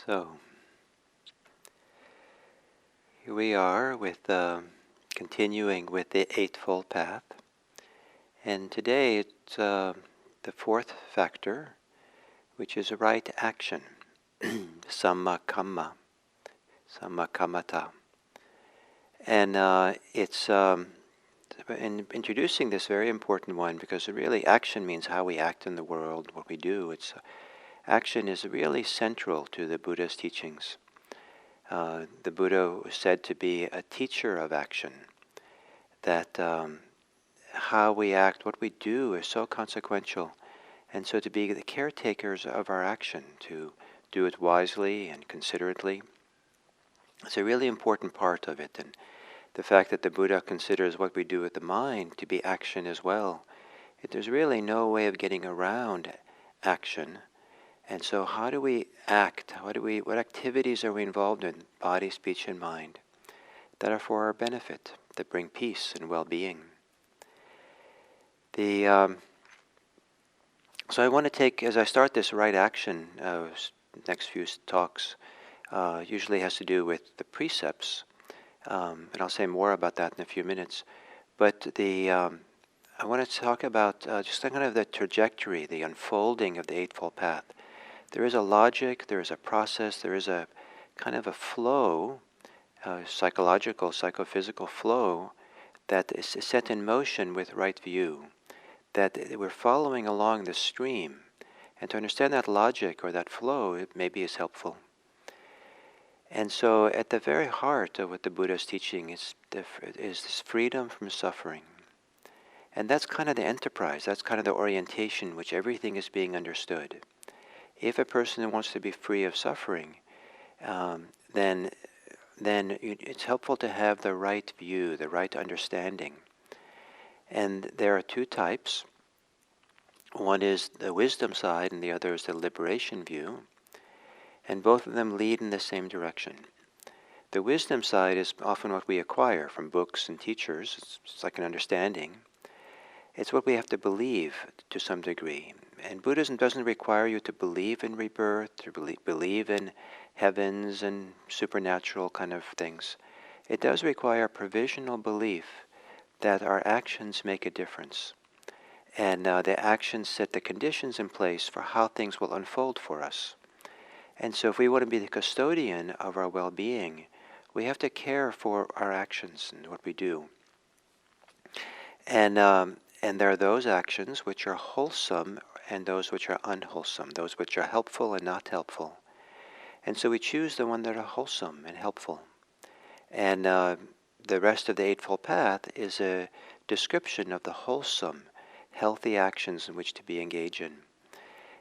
So, here we are with continuing with the Eightfold Path. And today it's the fourth factor, which is a right action, samma kammata. And it's in introducing this very important one, because really action means how we act in the world, what we do. Action is really central to the Buddha's teachings. The Buddha was said to be a teacher of action, that how we act, what we do is so consequential, and so to be the caretakers of our action, to do it wisely and considerately, is a really important part of it. And the fact that the Buddha considers what we do with the mind to be action as well, there's really no way of getting around action. And so how do we act? What activities are we involved in, body, speech, and mind, that are for our benefit, that bring peace and well-being? So I want to take, as I start this right action, next few talks, usually has to do with the precepts, and I'll say more about that in a few minutes. But I want to talk about just kind of the trajectory, the unfolding of the Eightfold Path. There is a logic, there is a process, there is a kind of a flow, psychological, psychophysical flow, that is set in motion with right view, that we're following along the stream. And to understand that logic or that flow, it maybe is helpful. And so at the very heart of what the Buddha is teaching is this freedom from suffering. And that's kind of the enterprise, that's kind of the orientation which everything is being understood. If a person wants to be free of suffering, then it's helpful to have the right view, the right understanding. And there are two types. One is the wisdom side, and the other is the liberation view. And both of them lead in the same direction. The wisdom side is often what we acquire from books and teachers. It's like an understanding. It's what we have to believe to some degree. And Buddhism doesn't require you to believe in rebirth, to believe in heavens and supernatural kind of things. It does require provisional belief that our actions make a difference. And the actions set the conditions in place for how things will unfold for us. And so if we want to be the custodian of our well-being, we have to care for our actions and what we do. And there are those actions which are wholesome and those which are unwholesome, those which are helpful and not helpful. And so we choose the ones that are wholesome and helpful. And the rest of the Eightfold Path is a description of the wholesome, healthy actions in which to be engaged in.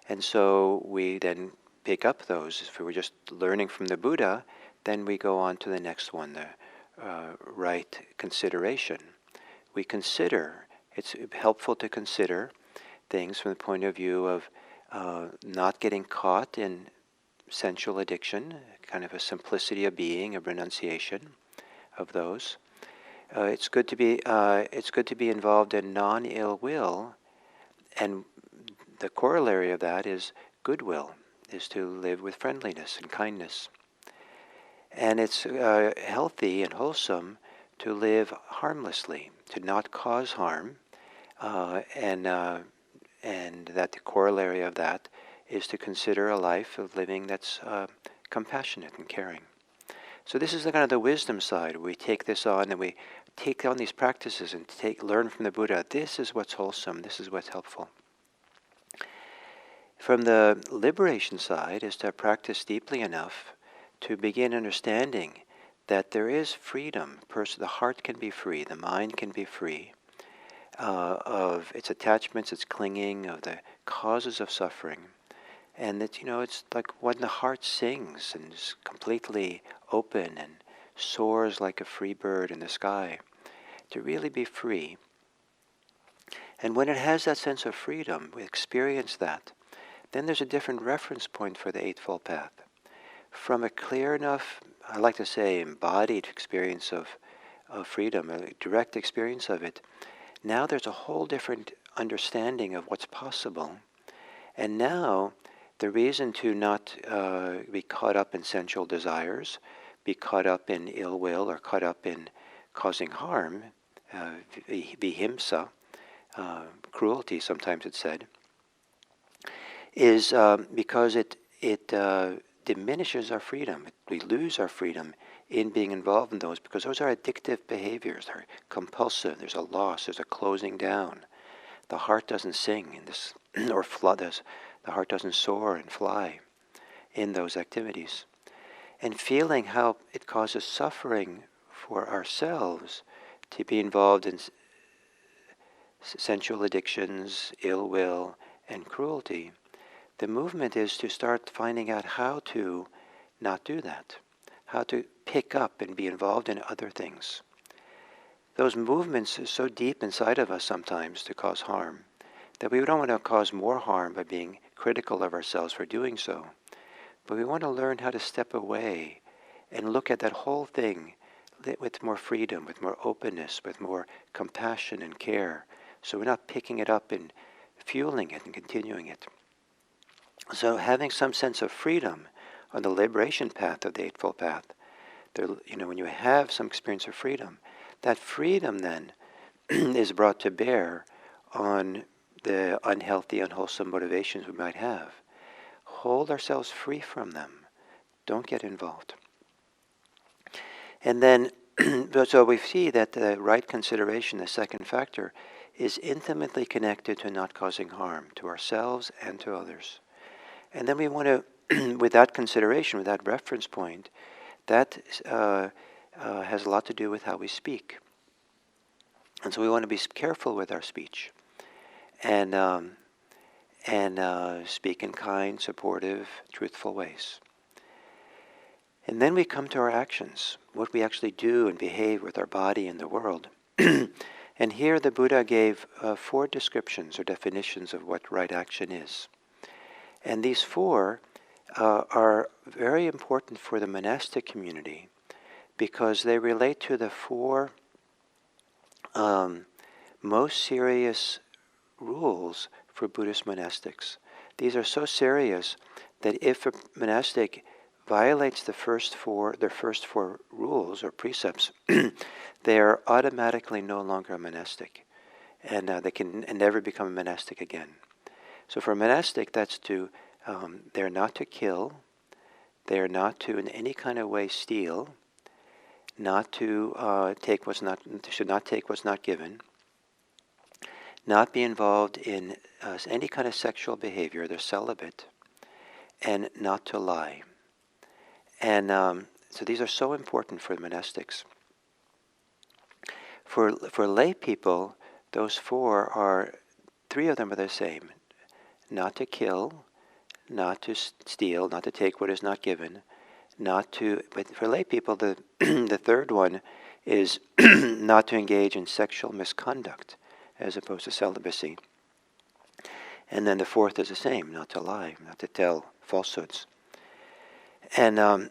And so we then pick up those. If we were just learning from the Buddha, then we go on to the next one, the right consideration. We consider. It's helpful to consider things from the point of view of not getting caught in sensual addiction, kind of a simplicity of being, a renunciation of those. It's good to be involved in non-ill will, and the corollary of that is goodwill, is to live with friendliness and kindness. And it's healthy and wholesome to live harmlessly, to not cause harm. And that the corollary of that is to consider a life of living that's compassionate and caring. So this is the kind of the wisdom side. We take this on and we take on these practices and learn from the Buddha. This is what's wholesome. This is what's helpful. From the liberation side is to practice deeply enough to begin understanding that there is freedom. The heart can be free. The mind can be free of its attachments, its clinging, of the causes of suffering. And that, it's like when the heart sings and is completely open and soars like a free bird in the sky, to really be free. And when it has that sense of freedom, we experience that, then there's a different reference point for the Eightfold Path. From a clear enough, I like to say, embodied experience of freedom, a direct experience of it, now there's a whole different understanding of what's possible. And now the reason to not be caught up in sensual desires, be caught up in ill will, or caught up in causing harm, vihimsa, cruelty, sometimes it's said, is because it diminishes our freedom. We lose our freedom in being involved in those, because those are addictive behaviors. They're compulsive. There's a loss. There's a closing down. The heart doesn't sing in this, or flood. The heart doesn't soar and fly in those activities. And feeling how it causes suffering for ourselves to be involved in sensual addictions, ill will, and cruelty, the movement is to start finding out how to not do that, how to pick up and be involved in other things. Those movements are so deep inside of us sometimes to cause harm that we don't want to cause more harm by being critical of ourselves for doing so. But we want to learn how to step away and look at that whole thing with more freedom, with more openness, with more compassion and care. So we're not picking it up and fueling it and continuing it. So having some sense of freedom on the liberation path of the Eightfold Path, when you have some experience of freedom, that freedom then is brought to bear on the unhealthy, unwholesome motivations we might have. Hold ourselves free from them. Don't get involved. And then, so we see that the right consideration, the second factor, is intimately connected to not causing harm to ourselves and to others. And then we want to, with that consideration, with that reference point, that has a lot to do with how we speak. And so we want to be careful with our speech. And speak in kind, supportive, truthful ways. And then we come to our actions, what we actually do and behave with our body in the world. And here the Buddha gave 4 descriptions or definitions of what right action is. And these 4 are very important for the monastic community because they relate to the 4 most serious rules for Buddhist monastics. These are so serious that if a monastic violates their first four rules or precepts, they are automatically no longer a monastic, and they can never become a monastic again. So for a monastic, that's to they're not to kill, they're not to in any kind of way steal, not to should not take what's not given, not be involved in any kind of sexual behavior, they're celibate, and not to lie. And so these are so important for the monastics. For lay people, those 4 are, 3 of them are the same. Not to kill, not to steal, not to take what is not given, but for lay people, the the 3rd one is not to engage in sexual misconduct, as opposed to celibacy. And then the 4th is the same, not to lie, not to tell falsehoods. And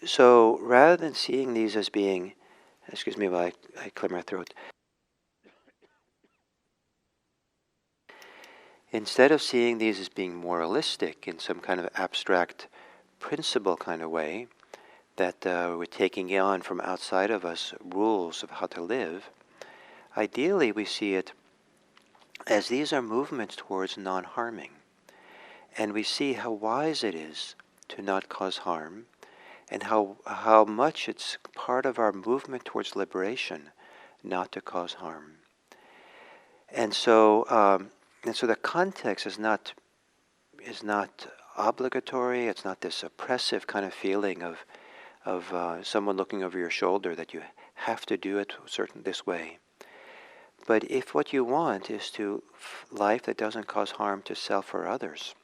so rather than seeing these as being, excuse me while I clear my throat, instead of seeing these as being moralistic in some kind of abstract principle kind of way, that we're taking on from outside of us rules of how to live, ideally we see it as these are movements towards non-harming. And we see how wise it is to not cause harm, and how much it's part of our movement towards liberation not to cause harm. And so the context is not obligatory. It's not this oppressive kind of feeling of someone looking over your shoulder that you have to do it this way. But if what you want is to life that doesn't cause harm to self or others,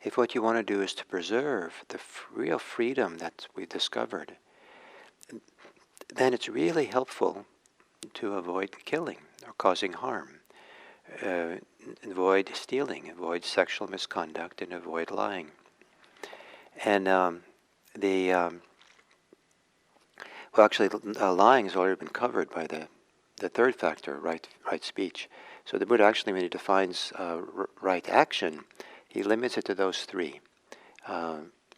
if what you want to do is to preserve the real freedom that we've discovered, then it's really helpful to avoid killing or causing harm, avoid stealing, avoid sexual misconduct, and avoid lying. And lying has already been covered by the 3rd factor, right speech. So the Buddha actually, when he defines right action, he limits it to those three.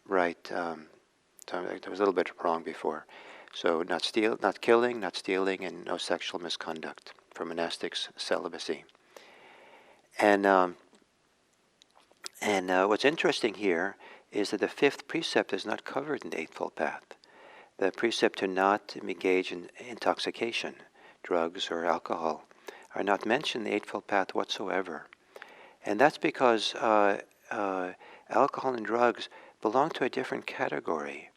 Right. So I was a little bit wrong before. So not killing, not stealing, and no sexual misconduct. For monastics, celibacy. And what's interesting here is that the fifth precept is not covered in the Eightfold Path. The precept to not engage in intoxication, drugs or alcohol, are not mentioned in the Eightfold Path whatsoever. And that's because alcohol and drugs belong to a different category.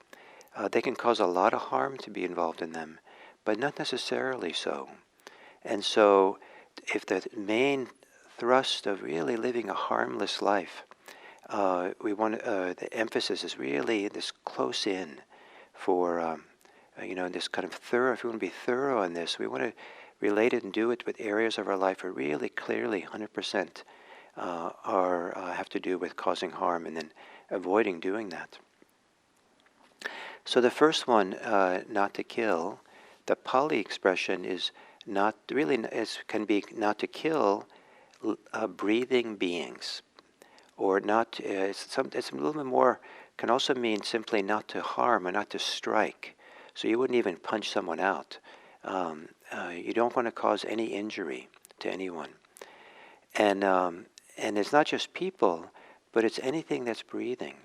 They can cause a lot of harm to be involved in them, but not necessarily so. And so if the main thrust of really living a harmless life, the emphasis is really this close in for, this kind of thorough, if we want to be thorough in this, we want to relate it and do it with areas of our life that really clearly 100% have to do with causing harm and then avoiding doing that. So the first one, not to kill, the Pali expression is not really, can be not to kill breathing beings, or not. It's a little bit more. Can also mean simply not to harm or not to strike. So you wouldn't even punch someone out. You don't want to cause any injury to anyone. And it's not just people, but it's anything that's breathing.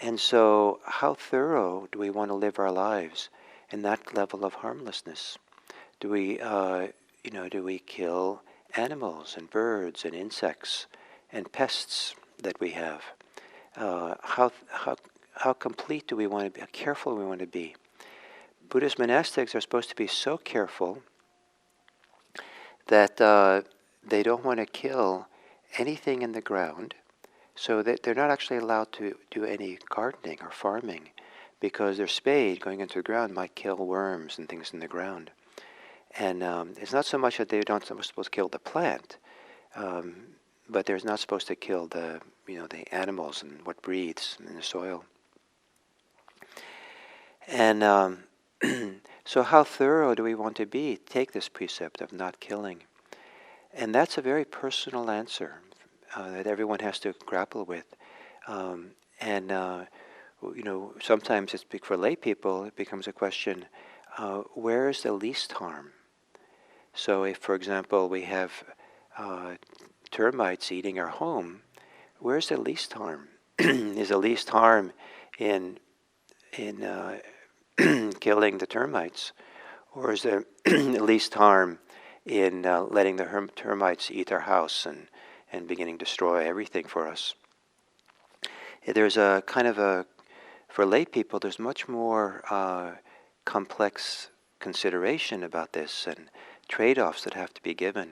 And so how thorough do we want to live our lives in that level of harmlessness? Do we kill animals and birds and insects and pests that we have? How complete do we want to be? How careful we want to be? Buddhist monastics are supposed to be so careful that they don't want to kill anything in the ground, so that they're not actually allowed to do any gardening or farming, because their spade going into the ground might kill worms and things in the ground. And it's not so much that they're not supposed to kill the plant, but they're not supposed to kill the animals and what breathes in the soil. And so how thorough do we want to be? Take this precept of not killing. And that's a very personal answer that everyone has to grapple with. Sometimes it's for lay people, it becomes a question, where is the least harm? So if, for example, we have termites eating our home, where's the least harm? Is the least harm in killing the termites? Or is there the least harm in letting the termites eat our house and beginning to destroy everything for us? There's a kind of for lay people, there's much more complex consideration about this and trade-offs that have to be given.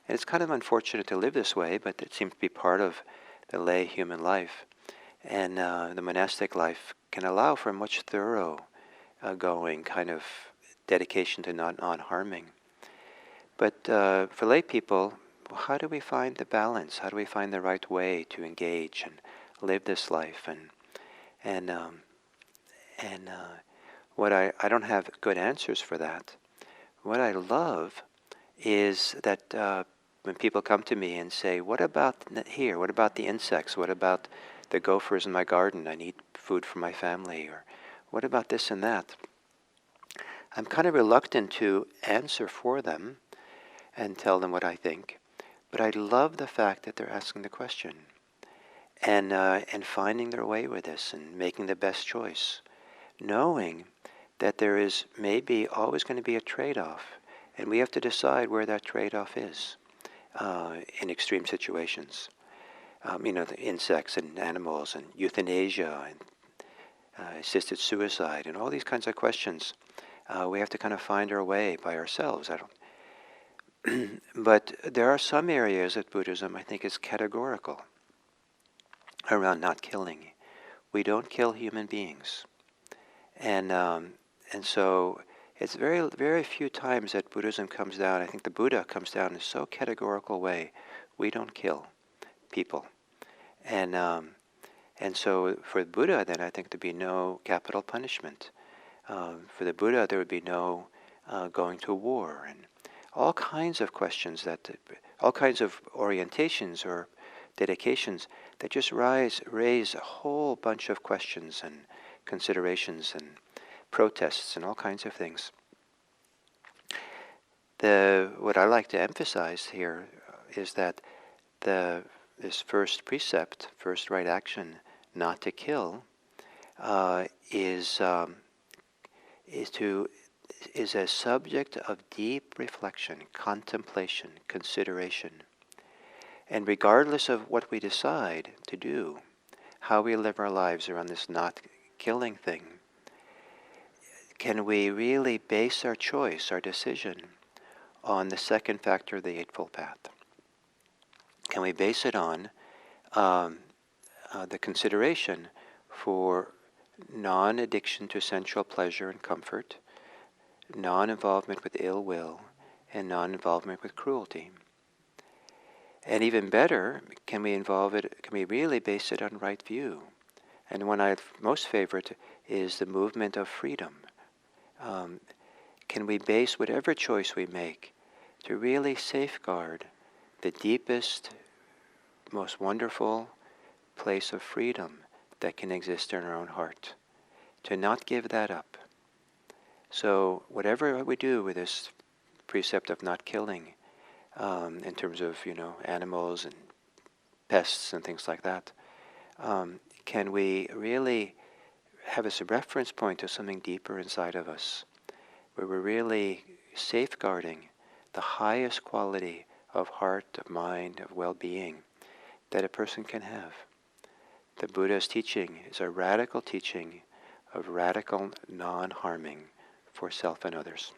And it's kind of unfortunate to live this way, but it seems to be part of the lay human life. And the monastic life can allow for a much thorough going kind of dedication to not harming. But for lay people, how do we find the balance? How do we find the right way to engage and live this life? And what I don't have good answers for that. What I love is that when people come to me and say, what about here? What about the insects? What about the gophers in my garden? I need food for my family. Or what about this and that? I'm kind of reluctant to answer for them and tell them what I think. But I love the fact that they're asking the question and finding their way with this and making the best choice, knowing that there is maybe always going to be a trade-off, and we have to decide where that trade-off is in extreme situations. The insects and animals and euthanasia and assisted suicide and all these kinds of questions. We have to kind of find our way by ourselves. But there are some areas that Buddhism, I think, is categorical around not killing. We don't kill human beings. And so it's very, very few times that Buddhism comes down. I think the Buddha comes down in so categorical way. We don't kill people. And so for the Buddha, then I think there'd be no capital punishment. For the Buddha, there would be no going to war and all kinds of questions, all kinds of orientations or dedications that just raise a whole bunch of questions and considerations and protests and all kinds of things. What I like to emphasize here is that this first precept, first right action, not to kill, is a subject of deep reflection, contemplation, consideration. And regardless of what we decide to do, how we live our lives around this not killing thing, can we really base our choice, our decision, on the second factor of the Eightfold Path? Can we base it on the consideration for non-addiction to sensual pleasure and comfort, non-involvement with ill will, and non-involvement with cruelty? And even better, can we really base it on right view? And one I most favorite is the movement of freedom. Can we base whatever choice we make to really safeguard the deepest, most wonderful place of freedom that can exist in our own heart, to not give that up? So whatever we do with this precept of not killing, in terms of animals and pests and things like that, can we really have as a reference point to something deeper inside of us, where we're really safeguarding the highest quality of heart, of mind, of well-being that a person can have? The Buddha's teaching is a radical teaching of radical non-harming for self and others.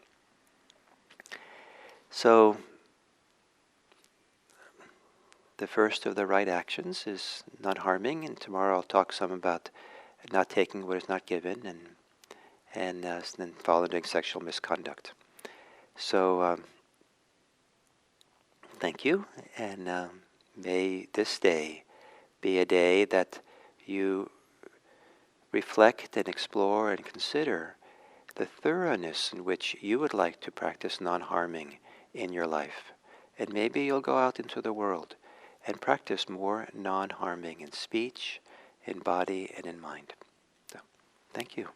So, the first of the right actions is not harming, and tomorrow I'll talk some about not taking what is not given, and then following sexual misconduct. So, thank you, and may this day be a day that you reflect and explore and consider the thoroughness in which you would like to practice non-harming in your life. And maybe you'll go out into the world and practice more non-harming in speech, in body, and in mind. So, thank you.